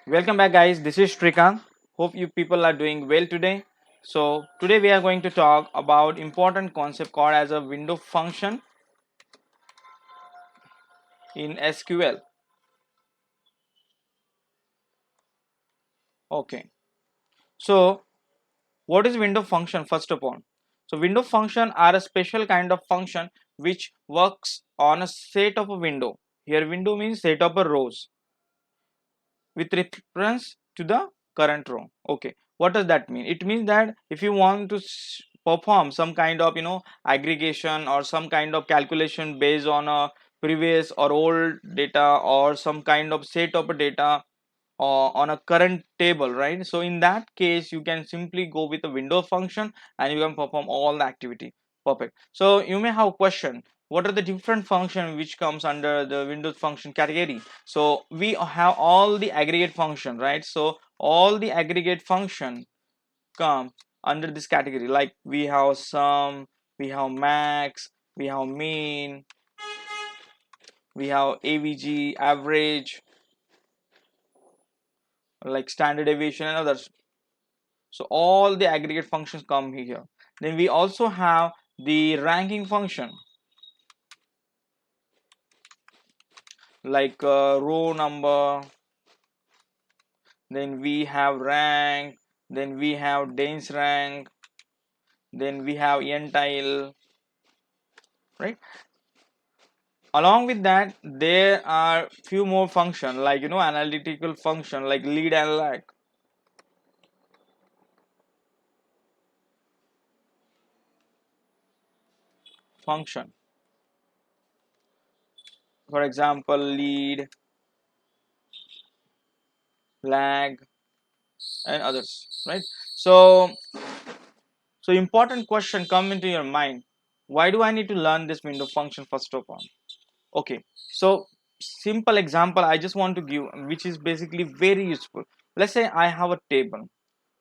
Welcome back, guys. This is Shrikant. Hope you people are doing well today. So today we are going to talk about important concept called as a window function in SQL. Okay. So what is window function first of all? So window function are a special kind of function which works on a set of a window. Here window means set of a rows with reference to the current row. Okay, what does that mean? It means that if you want to perform some kind of aggregation or some kind of calculation based on a previous or old data or some kind of set of data or on a current table, right? So in that case you can simply go with a window function and you can perform all the activity. Perfect. So you may have a question, what are the different function which comes under the windows function category? So we have all the aggregate function, right? So all the aggregate function come under this category, like we have sum, we have max, we have mean, we have avg, average, like standard deviation and others. So all the aggregate functions come here. Then we also have the ranking function, like row number, then we have rank, then we have dense rank, then we have ntile, right? Along with that there are few more function, like analytical function, like lead and lag function. For example, lead, lag and others, right? So important question come into your mind, why do I need to learn this window function first of all? Okay, so simple example I just want to give, which is basically very useful. Let's say I have a table,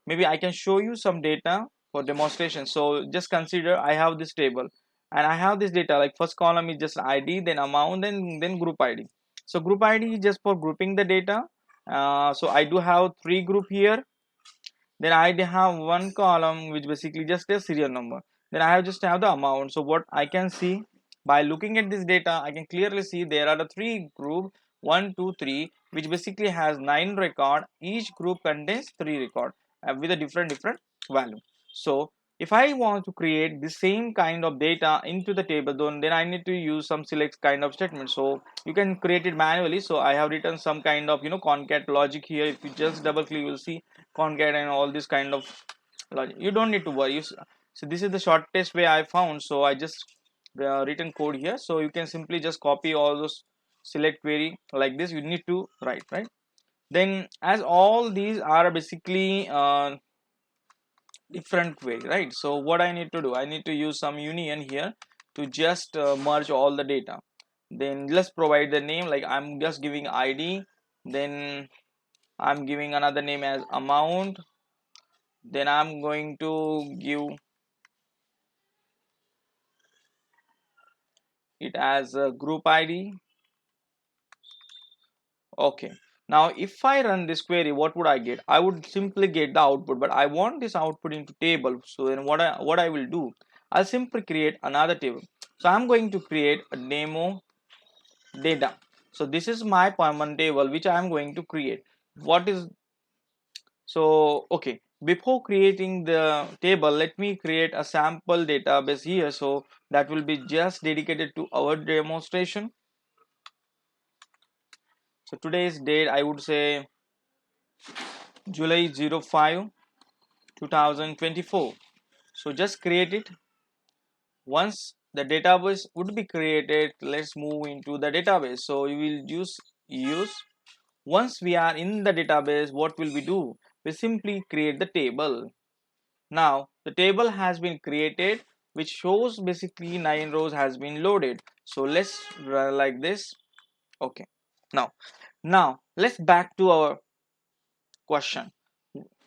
maybe I can show you some data for demonstration. So just consider I have this table and I have this data, like first column is just ID, then amount, then group ID. So group ID is just for grouping the data. So I do have three group here. Then I have one column which basically just a serial number. Then I have just have the amount. So what I can see by looking at this data, I can clearly see there are the three group, 1 2 3, which basically has 9 record. Each group contains 3 record with a different value. So if I want to create the same kind of data into the table, then I need to use some select kind of statement. So you can create it manually. So I have written some kind of concat logic here. If you just double click, you will see concat and all this kind of logic. You don't need to worry. So this is the shortest way I found. So I just written code here. So you can simply just copy all those select query like this. You need to write, right? Then as all these are basically different query, right? So what I need to do, I need to use some union here to just merge all the data. Then let's provide the name, like I'm just giving ID, then I'm giving another name as amount, then I'm going to give it as a group ID. Okay, now if I run this query, what would I get? I would simply get the output, but I want this output into table. So then what I will do, I'll simply create another table. So I'm going to create a demo data. So this is my permanent table which I am going to create. What is So okay, before creating the table, let me create a sample database here. So that will be just dedicated to our demonstration. So today's date, I would say July 05 2024. So just create it. Once the database would be created, let's move into the database. So you will use once we are in the database, what will we do? We simply create the table. Now the table has been created, which shows basically 9 rows has been loaded. So let's run like this. Okay, now let's back to our question.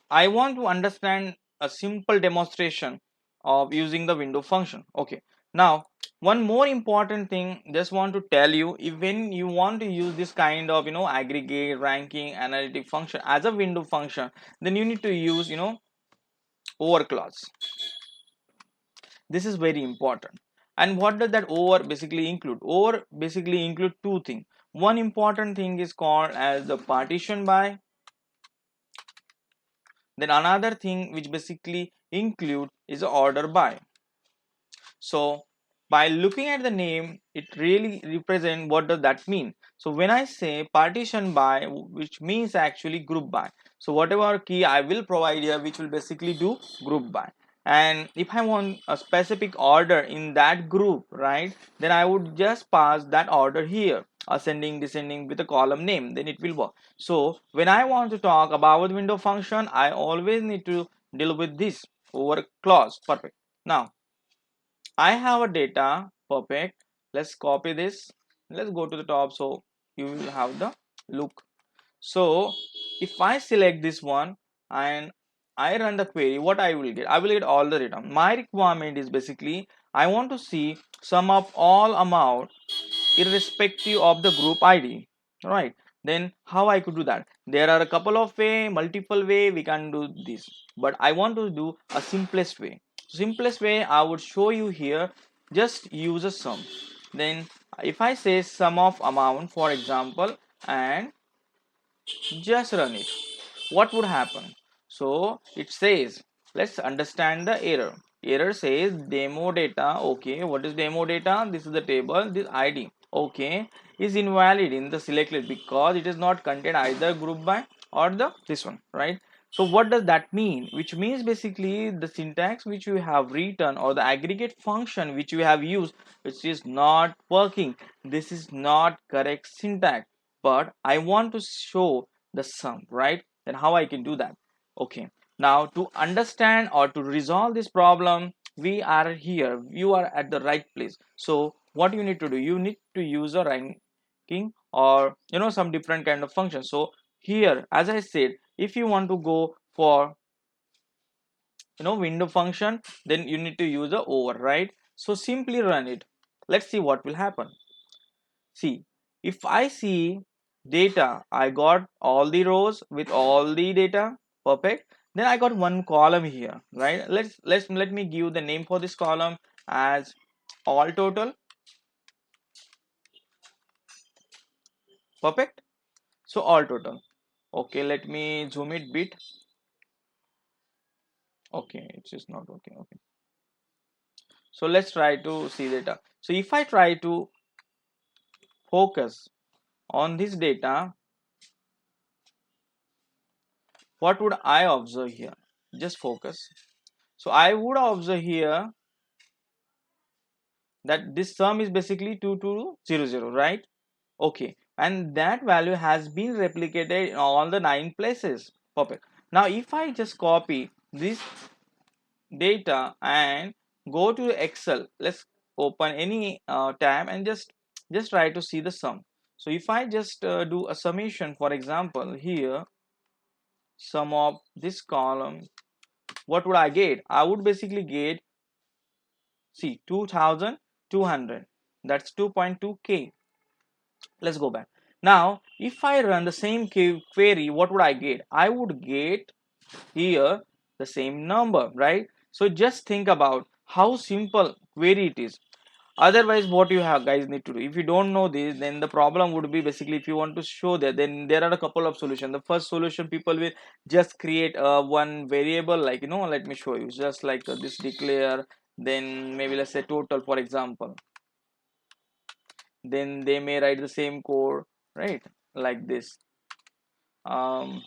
I want to understand a simple demonstration of using the window function. Okay, now One more important thing just want to tell you, if when you want to use this kind of aggregate, ranking, analytic function as a window function, then you need to use over clause. This is very important. And what does that over basically include? Over basically include two things. One important thing is called as the partition by. Then another thing which basically include is the order by. So by looking at the name, it really represent what does that mean. So when I say partition by, which means actually group by. So whatever key I will provide here, which will basically do group by. And if I want a specific order in that group, right, then I would just pass that order here, ascending, descending with a column name, then it will work. So when I want to talk about the window function, I always need to deal with this over clause. Perfect. Now I have a data. Perfect. Let's copy this. Let's go to the top so you will have the look. So if I select this one and I run the query, what I will get? I will get all the data. My requirement is basically I want to see sum of all amount irrespective of the group ID, right? Then how I could do that? There are a couple of multiple way we can do this, but I want to do a simplest way. Simplest way I would show you here. Just use a sum. Then if I say sum of amount, for example, and just run it, what would happen? So it says, let's understand the error. Error says demo data. Okay, what is demo data? This is the table. This ID, okay, is invalid in the select list because it is not contained either group by or the this one, right? So what does that mean? Which means basically the syntax which you have written or the aggregate function which you have used, which is not working. This is not correct syntax, but I want to show the sum, right? Then how I can do that? Okay, now to understand or to resolve this problem, we are here, you are at the right place. So what you need to do, you need to use a ranking or some different kind of function. So here, as I said, if you want to go for window function, then you need to use the over, right? So simply run it. Let's see what will happen. See, if I see data, I got all the rows with all the data. Perfect. Then I got one column here, right? Let me give the name for this column as all total. Perfect. So all total. Okay, let me zoom it bit. Okay, it's just not okay. Okay. So let's try to see data. So if I try to focus on this data, what would I observe here? Just focus. So I would observe here that this sum is basically 2200, right? Okay, and that value has been replicated in all the 9 places. Perfect. Now if I just copy this data and go to Excel, let's open any tab and just try to see the sum. So if I just do a summation, for example, here sum of this column, what would I get? I would basically get, see, 2200. That's 2.2k. Let's go back. Now if I run the same query, what would I get? I would get here the same number, right? So just think about how simple query it is. Otherwise what you have guys need to do, if you don't know this, then the problem would be basically, if you want to show that, then there are a couple of solutions. The first solution, people will just create one variable, like let me show you, just like this declare, then maybe let's say total, for example. Then they may write the same code, right, like this. um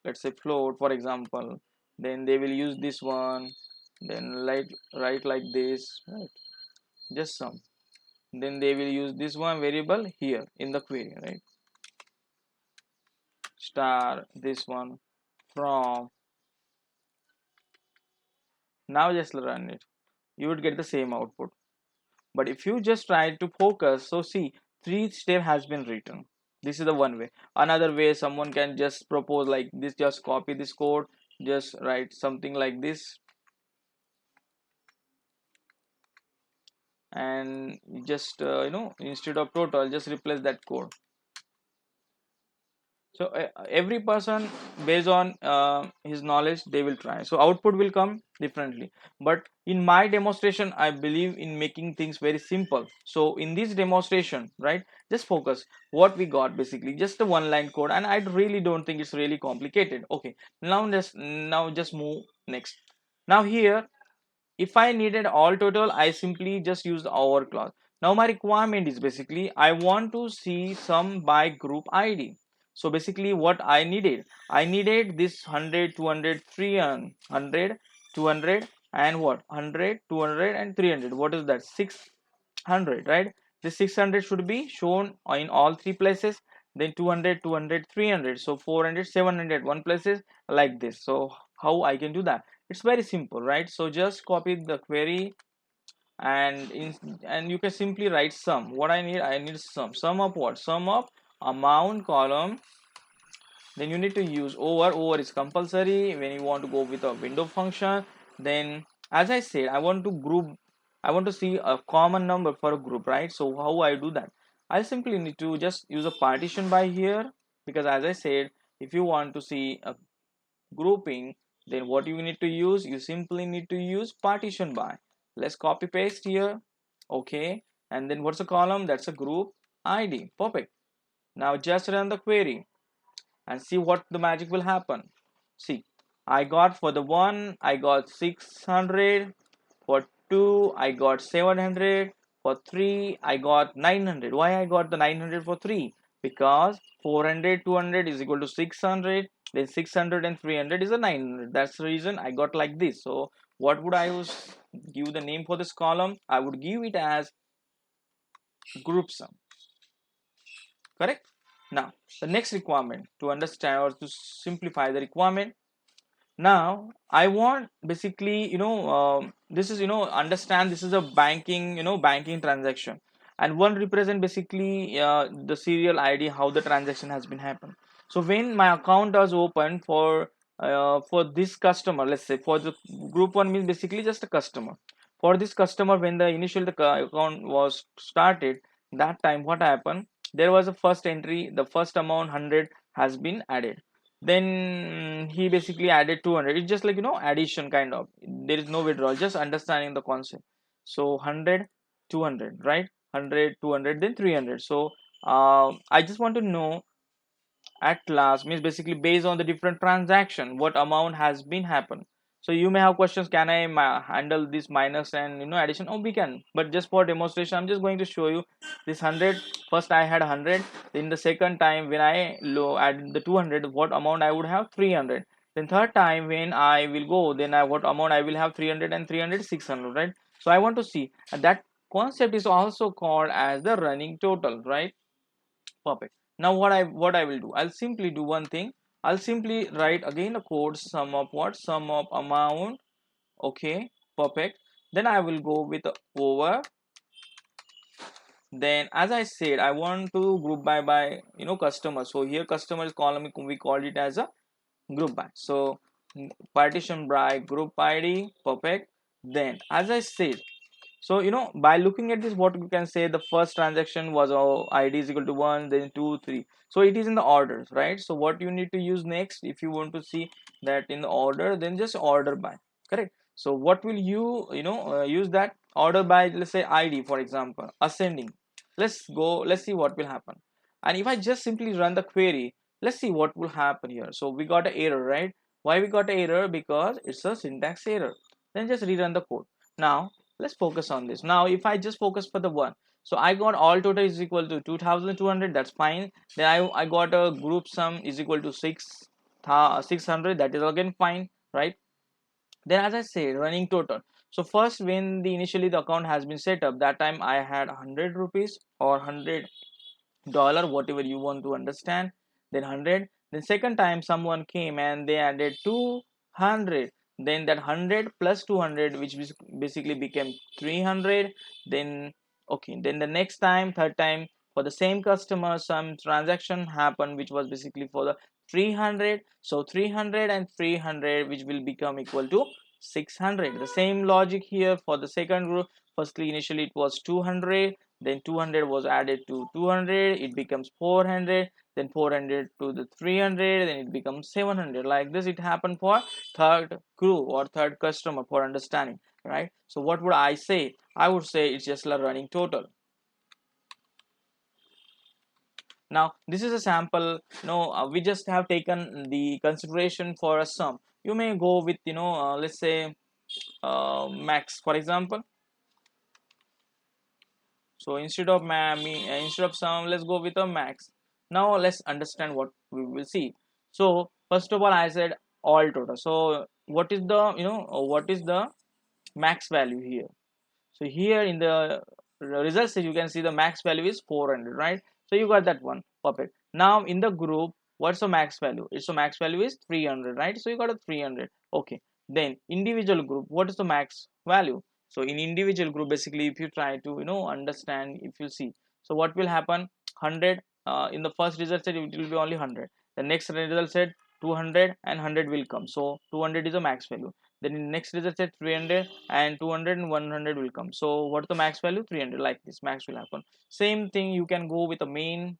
let's say float, for example. Then they will use this one, then write like this, right? Just some. Then they will use this one variable here in the query, right? Star this one from. Now just run it, you would get the same output. But if you just try to focus, so see, 3 step has been written. This is the one way. Another way, someone can just propose like this, just copy this code, just write something like this. and just instead of total just replace that code. So every person based on his knowledge they will try, so output will come differently. But in my demonstration I believe in making things very simple. So in this demonstration, right, just focus what we got, basically just a one line code, and I really don't think it's really complicated. Okay, now just move next. Now here, if I needed all total, I simply just use the over clause. Now my requirement is basically I want to see sum by group ID. So basically what I needed this 100, 200, 300, 200 and what 100, 200 and 300. What is that? 600, right? This 600 should be shown in all three places. Then 200, 200, 300. So 400, 700 one places, like this. So how I can do that? It's very simple, right? So just copy the query, and you can simply write sum. What I need sum of what? Sum of amount column. Then you need to use over is compulsory when you want to go with a window function. Then as I said, I want to see a common number for a group, right? So how I do that? I simply need to just use a partition by here, because as I said, if you want to see a grouping, then what you need to use, you simply need to use partition by. Let's copy paste here. Okay, and then what's a column? That's a group ID. Perfect. Now just run the query and see what the magic will happen. See, I got for the one I got 600, for 2 I got 700, for 3 I got 900. Why I got the 900 for 3? Because 400, 200 is equal to 600, then 600 and 300 is a 900. That's the reason I got like this. So what would I use? Give the name for this column? I would give it as group sum. Correct? Now the next requirement, to understand or to simplify the requirement, now I want basically this is understand this is a banking banking transaction, and one represent basically the serial ID, how the transaction has been happened. So when my account was open for this customer, let's say for the group one means basically just a customer. For this customer, when the initial account was started, that time what happened, there was a first entry, the first amount 100 has been added. Then he basically added 200. It's just like addition kind of, there is no withdrawal, just understanding the concept. So 100, 200, right? 100, 200, then 300. So I just want to know at last means basically based on the different transaction what amount has been happened. So you may have questions, can I handle this minus and addition? Oh, we can, but just for demonstration I'm just going to show you this 100. First I had 100, then the second time when I add the 200, what amount I would have? 300. Then third time when I will go, then what amount I will have? 300 and 300, 600, right? So I want to see, and that concept is also called as the running total, right? Perfect. Now what I will do, I'll simply do one thing. I'll simply write again a code, sum of what? Sum of amount. Okay, perfect. Then I will go with over. Then as I said, I want to group by customer. So here customer is column, we called it as a group by. So partition by group ID. Perfect. Then as I said, so by looking at this, what you can say, the first transaction was ID is equal to 1, then 2, 3. So it is in the orders, right? So what you need to use next, if you want to see that in the order, then just order by. Correct. So what will you use that order by? Let's say ID, for example, ascending. Let's go, let's see what will happen. And if I just simply run the query, let's see what will happen here. So we got an error, right? Why we got an error? Because it's a syntax error. Then just rerun the code. Now let's focus on this. Now if I just focus for the one, so I got all total is equal to 2200, that's fine. Then I got a group sum is equal to 600, that is again fine, right? Then as I say, running total. So first when the initially the account has been set up, that time I had 100 rupees or $100, whatever you want to understand. Then 100. Then second time someone came and they added 200. Then that 100 plus 200, which basically became 300. Then okay, then the next time, third time, for the same customer some transaction happened which was basically for the 300. So 300 and 300, which will become equal to 600. The same logic here for the second group. Firstly, initially it was 200, then 200 was added to 200, it becomes 400, then 400 to the 300, then it becomes 700. Like this it happened for third group or third customer, for understanding, right? So what would I say? I would say it's just a running total. Now this is a sample. We just have taken the consideration for a sum. You may go with, let's say max, for example. So instead of sum, let's go with a max. Now let's understand what we will see. So first of all, I said all total. So what is the, what is the max value here? So here in the results you can see the max value is 400, right? So you got that one, perfect. Now in the group, what's the max value? It's the max value is 300, right? So you got a 300. Okay, then individual group, what is the max value? So in individual group, basically if you try to understand, if you see, so what will happen? 100, in the first result set it will be only 100. The next result set 200 and 100 will come, so 200 is the max value. Then in next result set 300 and 200 and 100 will come. So what's the max value? 300. Like this max will happen. Same thing you can go with the main.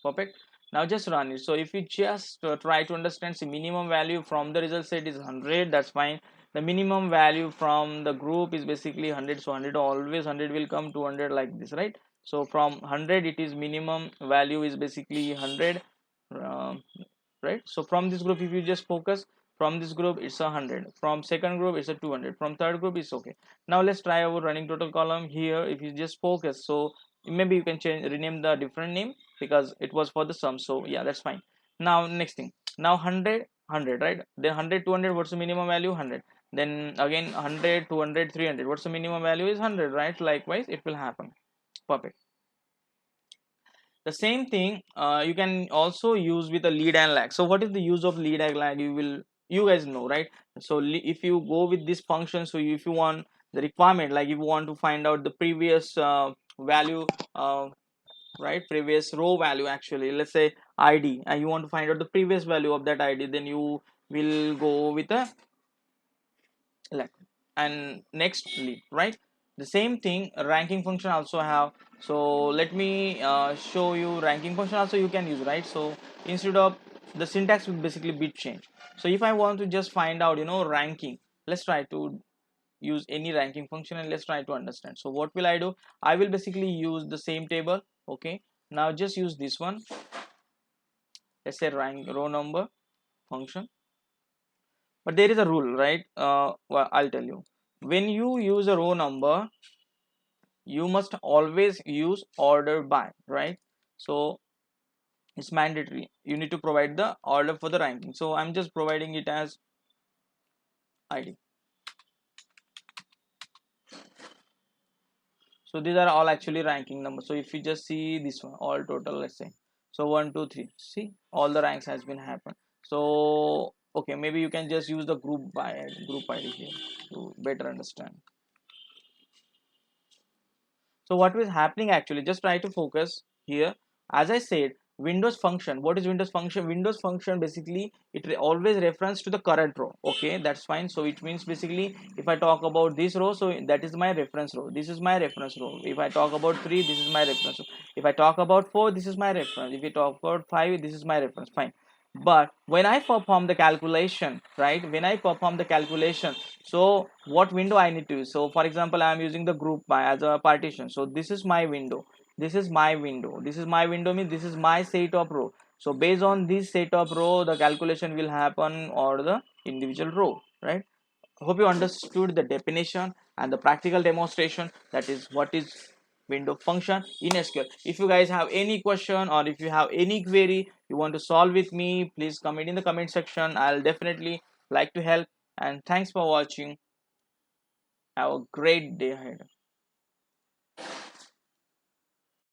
Perfect. Now just run it. So if you just try to understand, see, minimum value from the result set is 100, that's fine. The minimum value from the group is basically 100, so 100 always 100 will come, 200 like this, right? So from 100 it is minimum value is basically 100, right? So from this group if you just focus, from this group it's 100, from second group it's a 200, from third group it's okay. Now let's try our running total column here. If you just focus, so maybe you can change, rename the different name, because it was for the sum, so yeah, that's fine. Now next thing, now 100, 100, right? Then 100, 200, what's the minimum value? 100. Then again 100, 200, 300, what's the minimum value? Is 100, right? Likewise it will happen. Perfect. The same thing you can also use with a lead and lag. So what is the use of lead and lag? You guys know, right? So if you go with this function, so if you want the requirement, like if you want to find out the previous value, right, previous row value, actually let's say id, and you want to find out the previous value of that id, then you will go with a lag and next lead, right? The same thing ranking function also have. So let me show you ranking function also you can use, right? So instead of, the syntax will basically be changed. So if I want to just find out ranking, let's try to use any ranking function and let's try to understand. So what will I do? I will basically use the same table. Okay, now just use this one. Let's say rank row number function. But there is a rule, right? Well, I'll tell you. When you use a row number, you must always use order by, right? So it's mandatory. You need to provide the order for the ranking. So I'm just providing it as id. So these are all actually ranking numbers. So if you just see this one, all total, let's say, so 1 2 3, see all the ranks has been happened. So okay, maybe you can just use the group id here to better understand. So what is happening actually, just try to focus here. As I said, Windows function, what is Windows function? Windows function basically it always reference to the current row. Okay, that's fine. So it means basically if I talk about this row, so that is my reference row, this is my reference row. If I talk about 3, this is my reference row. If I talk about 4, this is my reference. If you talk about 5, this is my reference. Fine. But when I perform the calculation, right, when I perform the calculation, so what window I need to use? So for example, I am using the group by as a partition. So this is my window, this is my window, this is my window, means this is my set of row. So based on this set of row, the calculation will happen or the individual row, right? Hope you understood the definition and the practical demonstration, that is what is window function in SQL. If you guys have any question or if you have any query you want to solve with me, please comment in the comment section. I'll definitely like to help. And thanks for watching. Have a great day ahead.